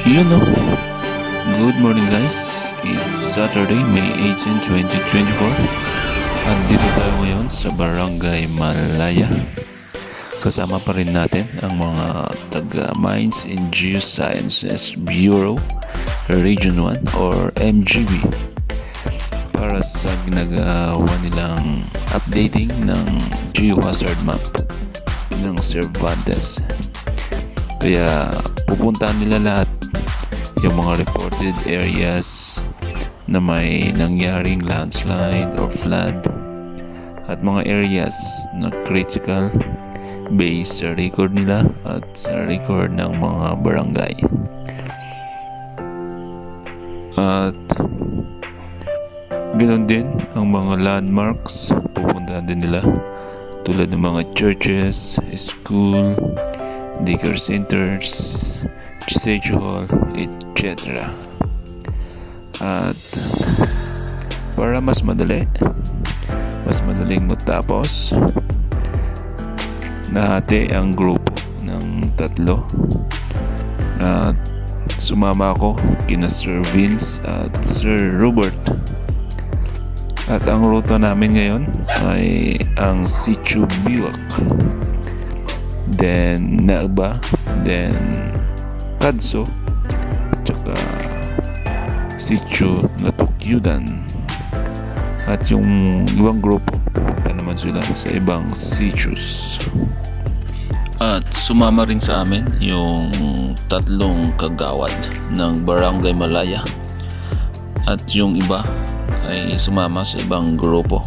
You know, good morning guys. It's Saturday, May 18, 2024. Andito tayo ngayon sa Barangay Malaya. Kasama pa rin natin ang mga taga Mines and Geosciences Bureau Region 1 or MGB para sa ginagawa nilang updating ng geohazard map ng Cervantes. Kaya pupuntahan nila lahat yung mga reported areas na may nangyaring landslide or flood at mga areas na critical based sa record nila at sa record ng mga barangay. At ganoon din ang mga landmarks pupuntahan din nila tulad ng mga churches, school, daycare centers, stage hall, etc. At para mas madaling matapos, nahati ang grupo ng 3 at sumama ako kina Sir Vince at Sir Robert. At ang ruta namin ngayon ay ang Sitio Biwak, then Nagba, then Kadso, tsaka Sitio Natukyudan. At yung ibang grupo pupunta naman sila sa ibang sitios. At sumama rin sa amin yung 3 kagawad ng Barangay Malaya. At yung iba ay sumama sa ibang grupo.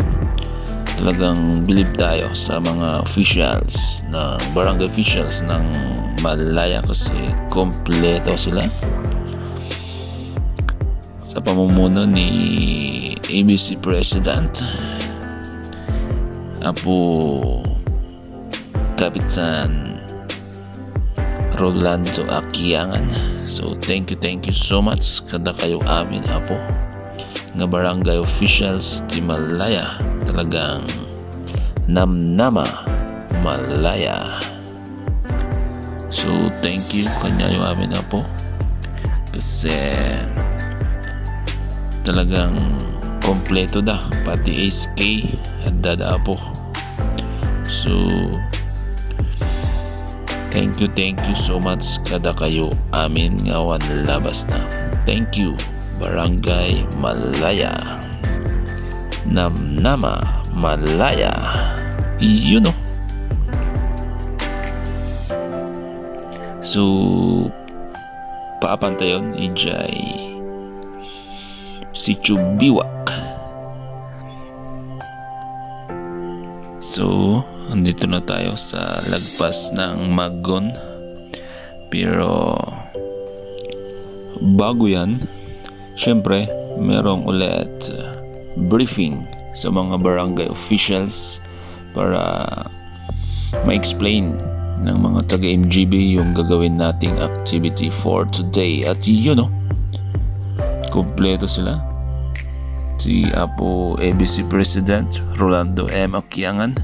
Talagang believe tayo sa mga officials ng barangay officials ng Malaya kasi kompleto sila sa pamumuno ni ABC President Apo Kapitan Rolando Akiangan. So thank you so much kada kayo amin Apo nga barangay officials ti Malaya. Talagang namnama Malaya. So thank you kanya yung amin na po kasi talagang kompleto da pati SK at dada po. So thank you so much kada kayo amin ngawan labas na. Thank you Barangay Malaya, namnama Malaya. You know. So paapantayon ijay Sitio Biwak. So andito na tayo sa lagpas ng Magon, pero bago yan, syempre merong ulit briefing sa mga barangay officials para ma-explain ng mga taga-MGB yung gagawin nating activity for today. At kompleto sila. Si Apo ABC President Rolando M. Akiangan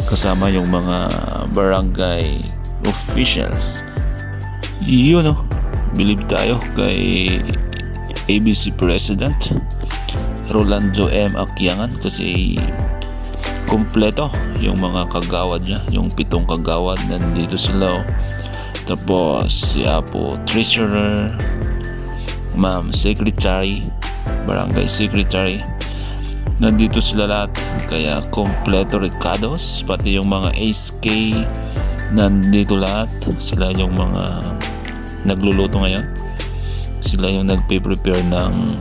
kasama yung mga barangay officials. Believe tayo kay ABC President Rolando M. Akiangan kasi kompleto yung mga kagawad niya, yung 7 kagawad nandito sila. Tapos si Apo Treasurer, Ma'am Secretary, Barangay Secretary, nandito sila lahat. Kaya kompleto Ricardos, pati yung mga SK nandito lahat. Sila yung mga nagluluto ngayon. Sila yung nagpe-prepare ng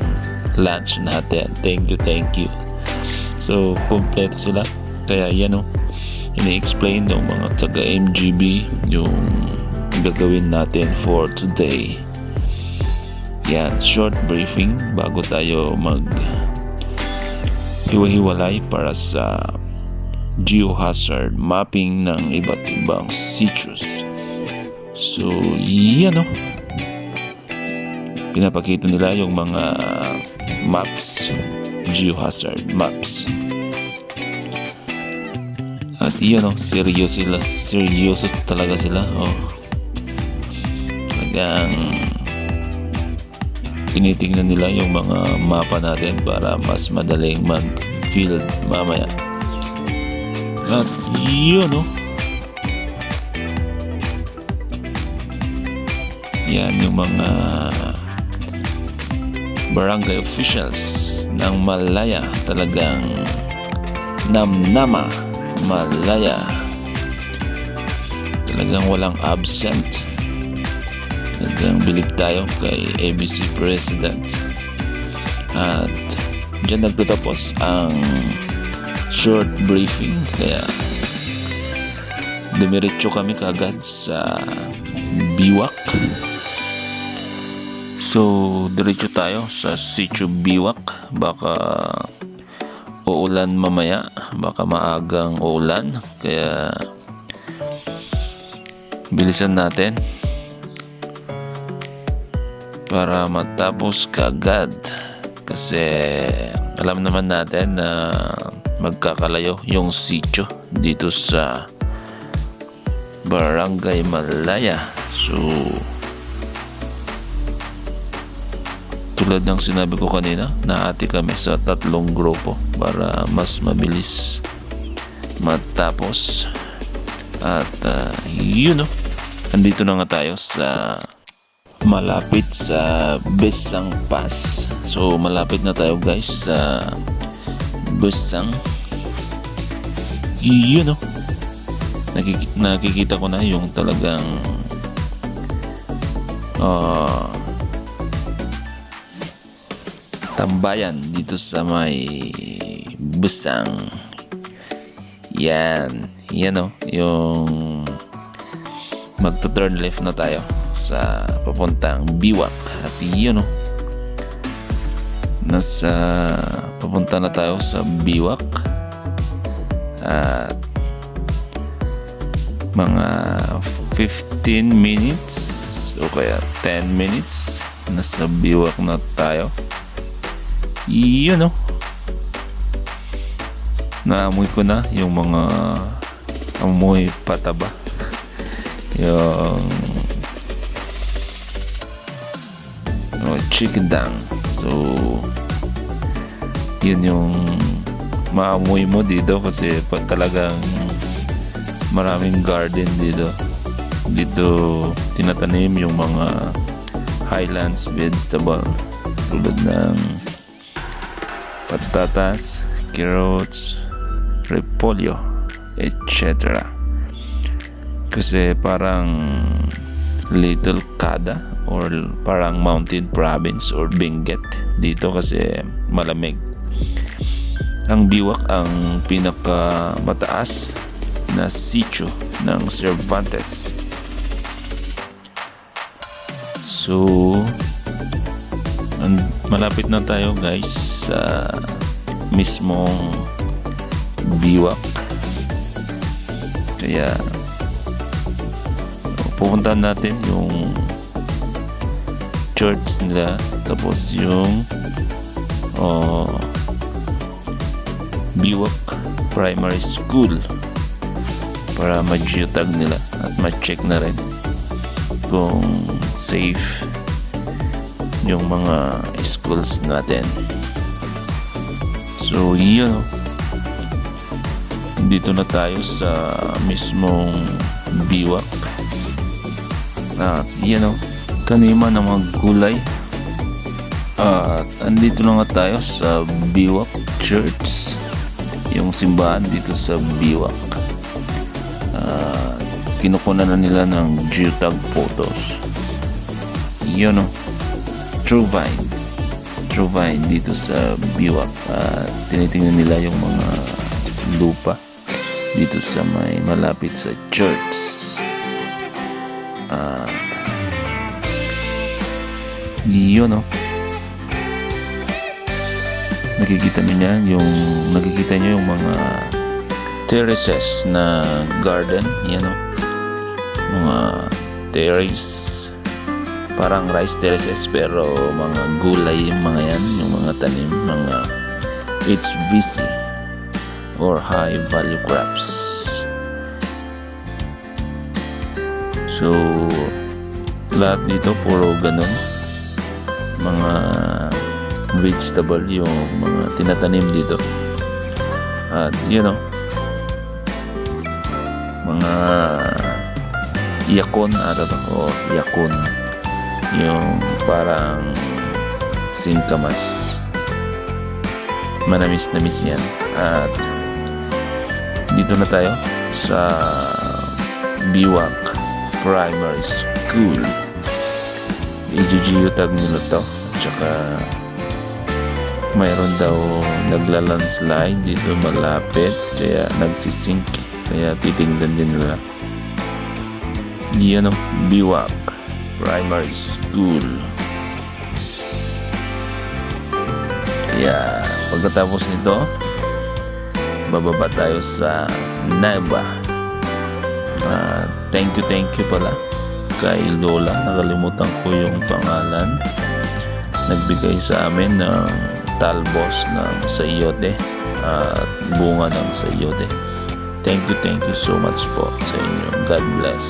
lunch natin. Thank you. So kompleto sila. Kaya ini-explain ng mga taga MGB yung gagawin natin for today. Yan, short briefing bago tayo mag hiwa-hiwalay para sa geohazard mapping ng iba't ibang sitios. So pinapakita nila yung mga maps, geohazard maps. At seryoso talaga sila. Talagang tinitingnan nila yung mga mapa natin para mas madaling mag-field mamaya. At yun, no? Yan yung mga barangay officials ng Malaya. Talagang namnama Malaya. Talagang walang absent. Talagang bilib tayo kay ABC President. At dyan nagtatapos ang short briefing. Kaya dumiretso kami kagad sa Biwak. So diretso tayo sa Sitio Biwak. Baka uulan mamaya, baka maagang uulan, kaya bilisan natin para matapos kagad, kasi alam naman natin na magkakalayo yung sitio dito sa Barangay Malaya. So tulad ng sinabi ko kanina, naati kami sa 3 grupo para mas mabilis matapos. At yun, no, andito na nga tayo sa malapit sa Besang Pass. So malapit na tayo guys sa Besang. Yun, no, nakikita ko na yung talagang tambayan dito sa may Besang. Yan o, yung magto-turn left na tayo sa papuntang Biwak. At yun o, papunta na tayo sa Biwak. At mga 15 minutes o kaya 10 minutes nasa Biwak na tayo. Yun, no, naamoy ko na yung mga amoy pataba, yung chicken dang. So yun yung maamoy mo dito, kasi talagang maraming garden dito tinatanim yung mga highlands vegetable tulad ng patatas, carrots, repolyo, etc. Kasi parang Little Kada or parang Mountain Province or Benguet dito, kasi malamig. Ang Biwak ang pinaka mataas na sitio ng Cervantes. So malapit na tayo guys sa mismong Biwak. Kaya pupuntahan natin yung church nila, tapos yung Biwak Primary School para ma-geotag nila at ma-check na rin kung safe yung mga schools natin. So yun, dito na tayo sa mismong Biwak. At yan, taniman ng mga gulay. At andito na nga tayo sa Biwak Church, yung simbahan dito sa Biwak. Kinukunan na nila ng geotag photos. Yun, True Vine dito sa Biwak. Tinitingnan nila yung mga lupa dito sa may malapit sa church. Yun, nakikita niyo yung mga terraces na garden. Yan, mga terrace, parang rice terraces pero mga gulay yung mga yan, yung mga tanim, mga HVC or high value crops. So lahat dito puro ganun, mga vegetable, yung mga tinatanim dito. At mga yakon o yakon, yung parang singkamas, manamis-namis yan. At dito na tayo sa Biwak Primary School. I-geotag nila to. Tsaka mayroon daw naglalandslide dito malapit, kaya nagsisink, kaya titingnan din nila. Biwak Primary School. Kaya pagkatapos nito, bababa tayo sa Naiba. Thank you pala kay Lola, nakalimutan ko yung pangalan, nagbigay sa amin ng talbos ng sayote at bunga ng sayote. Thank you so much po sa inyo. God bless.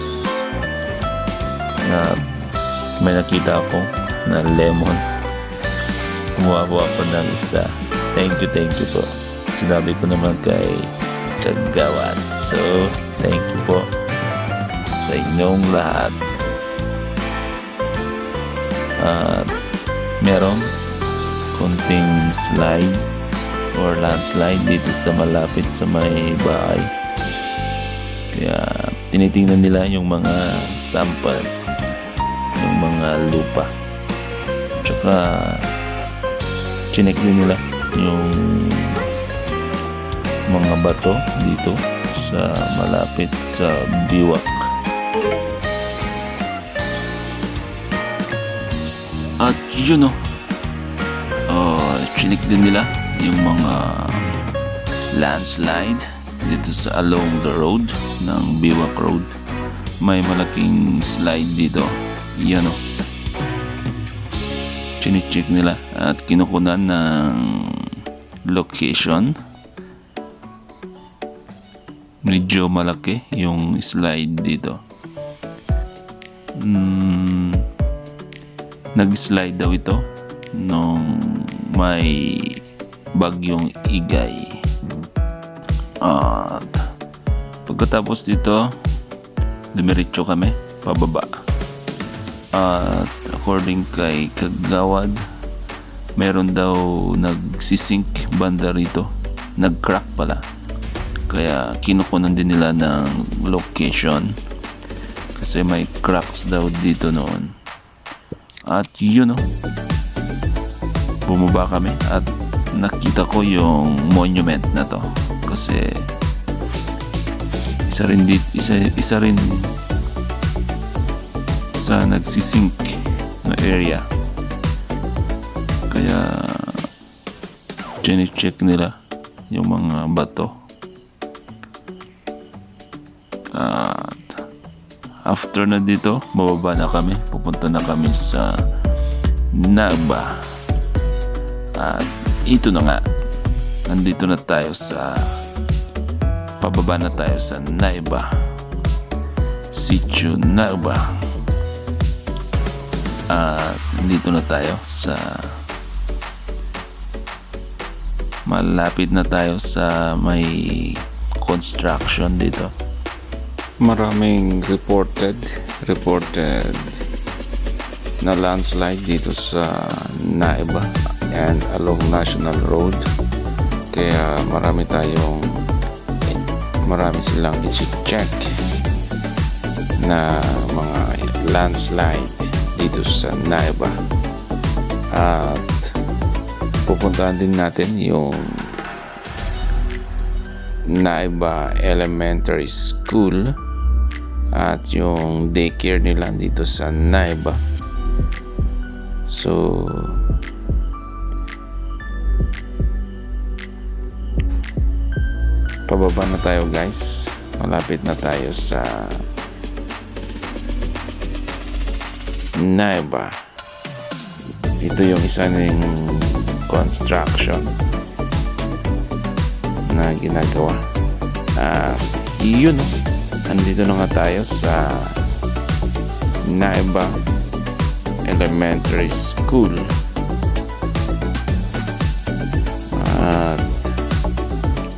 May nakita ako na lemon, kumuha ako ng isa. Thank you po. Sinabi ko naman kay Kagawad. So thank you po sa inyong lahat. At merong konting slide or landslide dito sa malapit sa may bahay, kaya tinitingnan nila yung mga samples ng mga lupa, tsaka chinek din nila yung mga bato dito sa malapit sa Biwak. At chinik din nila yung mga landslide dito sa along the road ng Biwak Road. May malaking slide dito. Chinik-check nila at kinukunan ng location. Medyo malaki yung slide dito. Nag-slide daw ito nung may bagyong Igay. At pagkatapos dito, dumiretso kami pababa. At according kay Kagawad, meron daw nagsisink banda rito, nag-crack pala, kaya kinukunan din nila ng location kasi may cracks daw dito noon. At bumaba kami at nakita ko yung monument na to, kasi isa rin sa nagsisink na area, kaya check nila yung mga bato. At after na dito, bababa na kami, pupunta na kami sa Naiba. At ito na nga, nandito na tayo pababa na tayo sa Naiba, Sitio Naiba. At dito na tayo malapit na tayo sa may construction dito. Maraming reported na landslide dito sa Naiba and along National Road, kaya marami silang i-check na mga landslide dito sa Naiba. At pupuntahan din natin yung Naiba Elementary School at yung daycare nila dito sa Naiba. So pababa na tayo guys, malapit na tayo sa Naiba. Ito yung isa ng construction na ginagawa. Andito na nga tayo sa Naiba Elementary School. At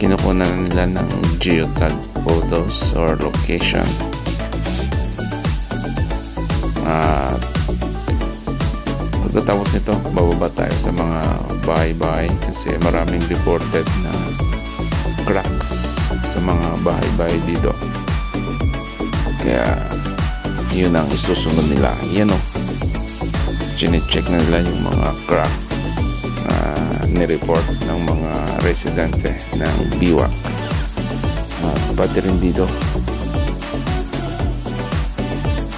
kinukunan nila ng geotag photos or location. At pagkatapos nito, bababa tayo sa mga bahay-bahay kasi maraming reported na cracks sa mga bahay-bahay dito. Kaya yun ang isusunod nila. Yan o, chine-check na nila yung mga cracks na nireport ng mga residente ng Biwak. At pati rin dito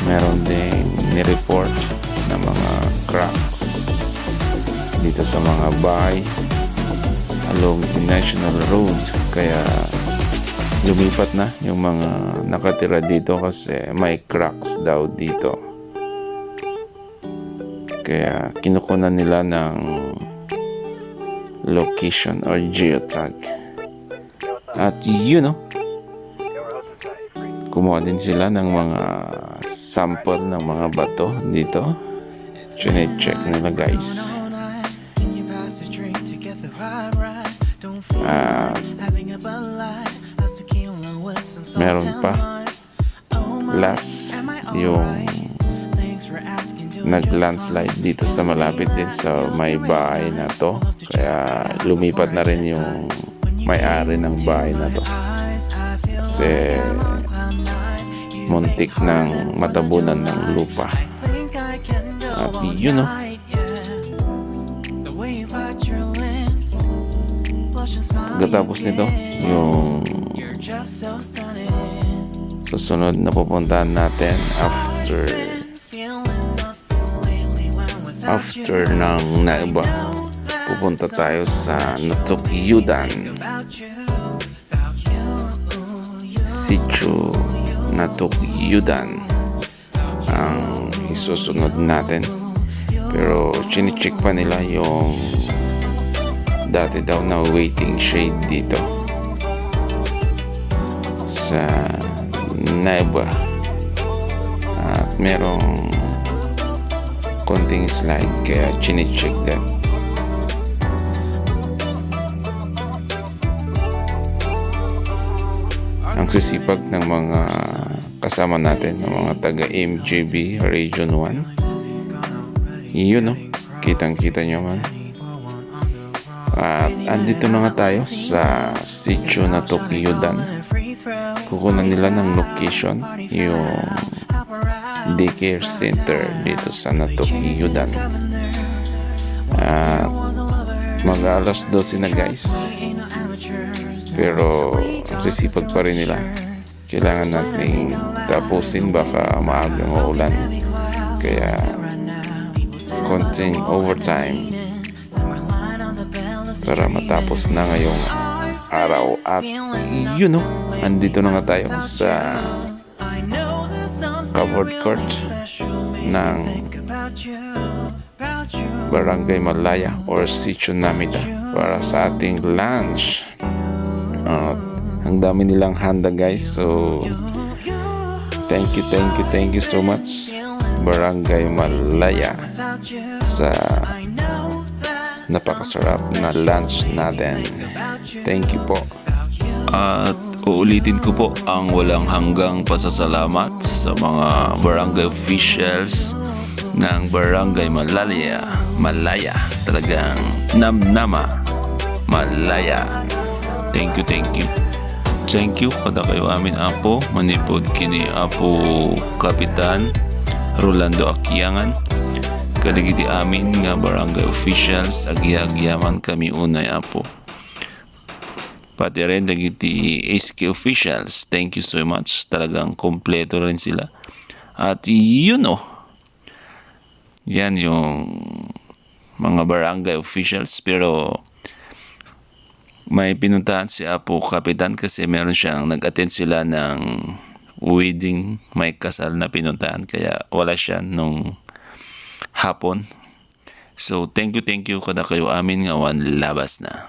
meron din nireport na mga cracks dito sa mga bahay along the national road. Kaya lumipat na yung mga nakatira dito kasi may cracks daw dito. Kaya kinukunan nila ng location or geotag. At yun, kumuha din sila ng mga sample ng mga bato dito. Chine-check nila, guys. Meron pa last yung nag-landslide dito sa malapit din sa may bahay na to. Kaya lumipat na rin yung may-ari ng bahay na to kasi muntik ng matabunan ng lupa. At yun, pagkatapos nito, yung susunod na pupuntahan natin after ng Naiba, pupunta tayo sa Natukyudan, Sitio Natukyudan ang isusunod natin. Pero chine-check pa nila yung dati daw na waiting shade dito sa Naiba. At merong konting slide kaya chine-check din. Ang sisipag ng mga kasama natin, ng mga taga MJB Region 1. Yun, kitang-kita nyo man. At andito na nga tayo sa Sitio Natukyudan. Kukunan nila ng location yung daycare center dito sa Natukyudan. At mag-alas 12 na, guys. Pero sisipag pa rin nila. Kailangan nating tapusin, baka maagang uulan. Kaya konting overtime para matapos na ngayong araw. At yun, andito na nga tayo sa covered court ng Barangay Malaya or Sitio Namida para sa ating lunch. Ang dami nilang handa, guys. So thank you so much Barangay Malaya sa napakasarap na lunch natin. Thank you po. At uulitin ko po ang walang hanggang pasasalamat sa mga barangay officials ng Barangay Malaya. Talagang namnama Malaya. Thank you. Thank you kada kayo amin apo manipod kini apo Kapitan Rolando Akiangan. Kaligidi amin nga barangay officials agyaman kami unay apo. Pati rin dagiti SK officials. Thank you so much. Talagang kompleto rin sila. At yan yung mga barangay officials. Pero may pinuntahan si Apo Kapitan kasi meron siyang nag-attend sila ng wedding, may kasal na pinuntahan kaya wala siya nung hapon. So thank you kada kayo amin nga labas na.